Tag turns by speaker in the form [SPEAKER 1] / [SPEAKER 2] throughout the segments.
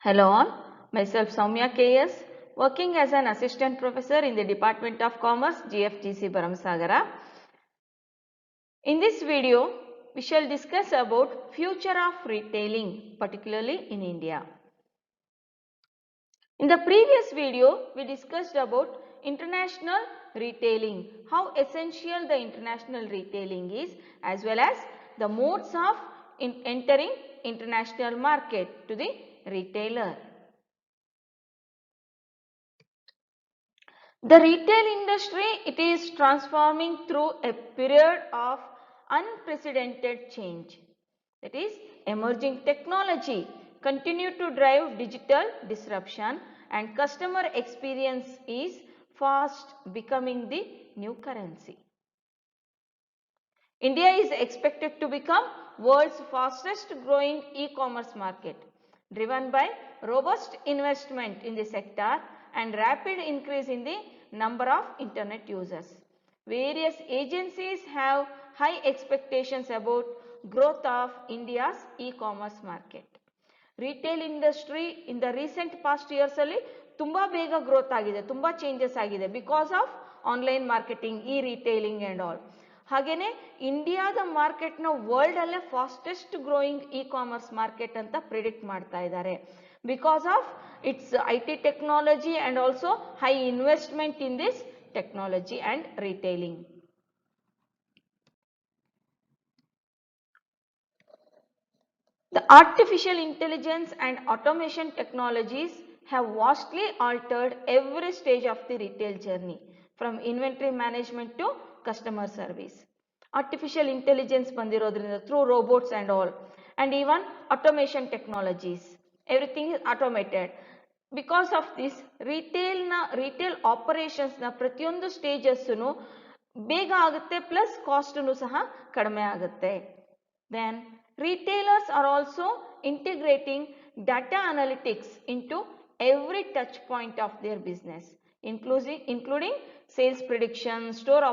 [SPEAKER 1] Hello all, myself Soumya KS, working as an assistant professor in the Department of Commerce, GFGC Bharamsagara. In this video, we shall discuss about future of retailing, particularly in India. In the previous video, we discussed about international retailing, how essential the international retailing is, as well as the modes of entering international market to the retailer. The retail industry, it is transforming through a period of unprecedented change. That is, emerging technology continue to drive digital disruption and customer experience is fast becoming the new currency. India is expected to become world's fastest growing e-commerce market, driven by robust investment in the sector and rapid increase in the number of internet users. Various agencies have high expectations about growth of India's e-commerce market. Retail industry in the recent past years ಅಲ್ಲಿ ತುಂಬಾ ಬೇಗ growth ಆಗಿದೆ, ತುಂಬಾ changes ಆಗಿದೆ because of online marketing, E retailing and all. ಹಾಗೇನೆ ಇಂಡಿಯಾದ market ನ world ಅಲ್ಲೇ fastest growing E commerce market ಅಂತ ಪ್ರಿಡಿಕ್ಟ್ ಮಾಡ್ತಾ ಇದ್ದಾರೆ because of it's IT technology and also high investment in this technology and retailing. The artificial intelligence and automation technologies have vastly altered every stage of the retail journey, from inventory management to customer service. Artificial intelligence bandirodrinda through robots and all, and even automation technologies, everything is automated. Because of this, retail operations na ಪ್ರತಿಯೊಂದು stages nu ಬೇಗ ಆಗುತ್ತೆ, plus cost nu ಸಹ ಕಡಿಮೆ ಆಗುತ್ತೆ. Then retailers are also integrating data analytics into every touch point of their business, including sales prediction, store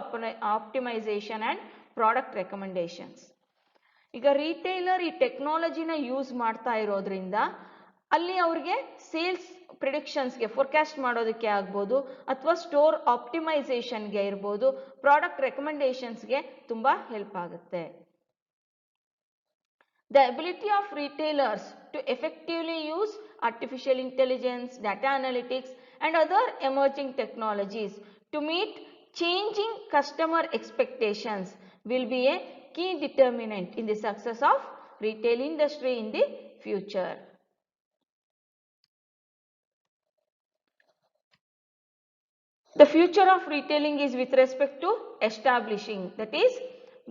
[SPEAKER 1] optimization and product recommendations. ಈಗ retailer ಈ ಟೆಕ್ನಾಲಜಿನ use ಮಾಡ್ತಾ ಇರೋದ್ರಿಂದ ಅಲ್ಲಿ ಅವ್ರಿಗೆ ಸೇಲ್ಸ್ ಪ್ರಿಡಿಕ್ಷನ್ಸ್ಗೆ ಫೋರ್ಕಾಸ್ಟ್ ಮಾಡೋದಕ್ಕೆ ಆಗ್ಬೋದು, ಅಥವಾ ಸ್ಟೋರ್ ಆಪ್ಟಿಮೈಸೇಷನ್ಗೆ ಇರ್ಬೋದು, ಪ್ರಾಡಕ್ಟ್ ರೆಕಮೆಂಡೇಶನ್ಸ್ಗೆ ತುಂಬ ಹೆಲ್ಪ್ ಆಗುತ್ತೆ. The ability of retailers to effectively use artificial intelligence, data analytics and other emerging technologies to meet changing customer expectations will be a key determinant in the success of retail industry in the future. The future of retailing is with respect to establishing, that is,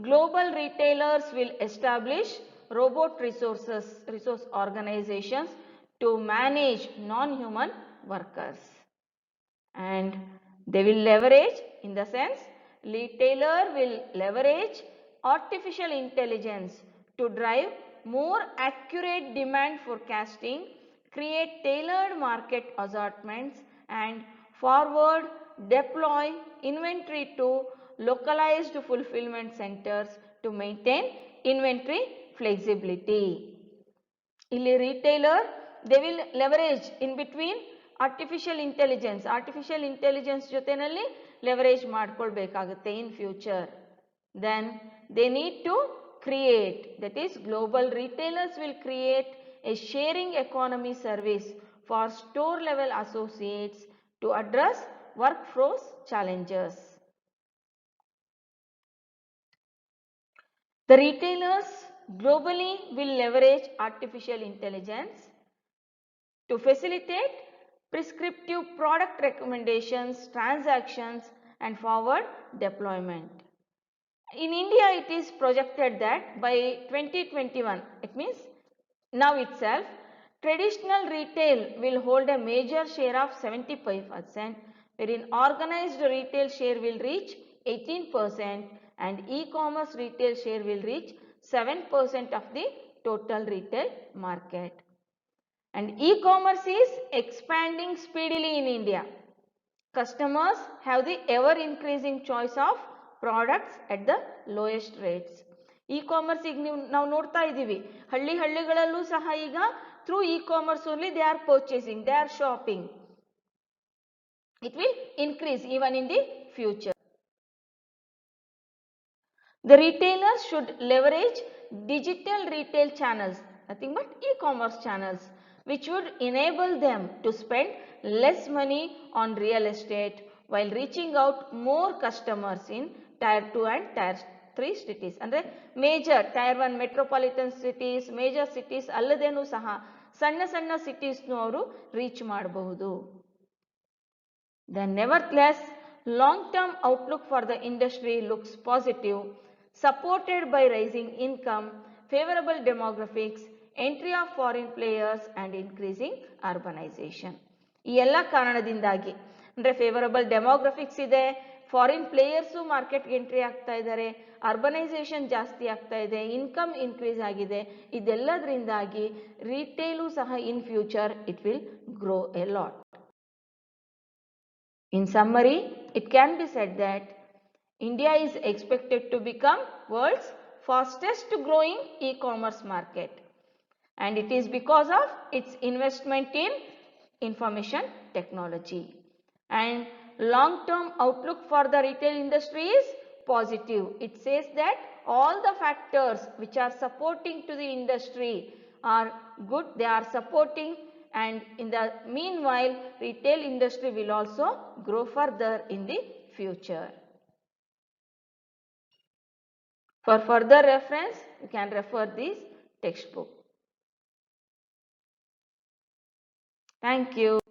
[SPEAKER 1] global retailers will establish robot resource organizations to manage non-human workers, and they will leverage, in the sense, retailer will leverage artificial intelligence to drive more accurate demand forecasting, create tailored market assortments and forward deploy inventory to localized fulfillment centers to maintain inventory flexibility. Illi retailer, they will leverage in between artificial intelligence ಜೊತೆನಲ್ಲಿ leverage ಮಾಡ್ಕೊಳ್ಬೇಕಾಗುತ್ತೆ in future. Then they need to create, that is, global retailers will create a sharing economy service for store level associates to address workforce challenges. The retailers globally will leverage artificial intelligence to facilitate prescriptive product recommendations, transactions and forward deployment. In India, it is projected that by 2021, it means now itself, traditional retail will hold a major share of 75%, wherein organized retail share will reach 18% and e-commerce retail share will reach 7% of the total retail market. And e-commerce is expanding speedily in India. Customers have the ever increasing choice of products at the lowest rates. E-commerce ಈಗ ನಾವು ನೋಡ್ತಾ ಇದ್ದೀವಿ, ಹಳ್ಳಿಗಳಲ್ಲೂ ಸಹ ಈಗ through e-commerce only they are purchasing, they are shopping. It will increase even in the future. The retailers should leverage digital retail channels, nothing but e-commerce channels, which would enable them to spend less money on real estate while reaching out more customers in tier 2 and tier 3 cities. ಅಂದರೆ major tier 1 metropolitan cities, major cities ಅಲ್ಲದೇನೂ ಸಹ ಸಣ್ಣ ಸಣ್ಣ ಸಿಟೀಸ್ನು ಅವರು reach ಮಾಡಬಹುದು. Then nevertheless, long-term outlook for the industry looks positive, supported by rising income, favorable demographics, entry of foreign players and increasing urbanization. ಈ ಎಲ್ಲ ಕಾರಣದಿಂದಾಗಿ ಅಂದರೆ ಫೇವರಬಲ್ ಡೆಮೋಗ್ರಫಿಕ್ಸ್ ಇದೆ, ಫಾರಿನ್ ಪ್ಲೇಯರ್ಸು ಮಾರ್ಕೆಟ್ಗೆ ಎಂಟ್ರಿ ಆಗ್ತಾ ಇದ್ದಾರೆ, ಅರ್ಬನೈಸೇಷನ್ ಜಾಸ್ತಿ ಆಗ್ತಾ ಇದೆ, ಇನ್ಕಮ್ ಇನ್ಕ್ರೀಸ್ ಆಗಿದೆ. ಇದೆಲ್ಲದರಿಂದಾಗಿ ರಿಟೇಲು ಸಹ in future it will grow A lot. In summary, it can be said that India is expected to become world's fastest growing e-commerce market, and it is because of its investment in information technology. And long-term outlook for the retail industry is positive. It says that all the factors which are supporting to the industry are good, they are supporting, and in the meanwhile retail industry will also grow further in the future. For further reference, you can refer this textbook. Thank you.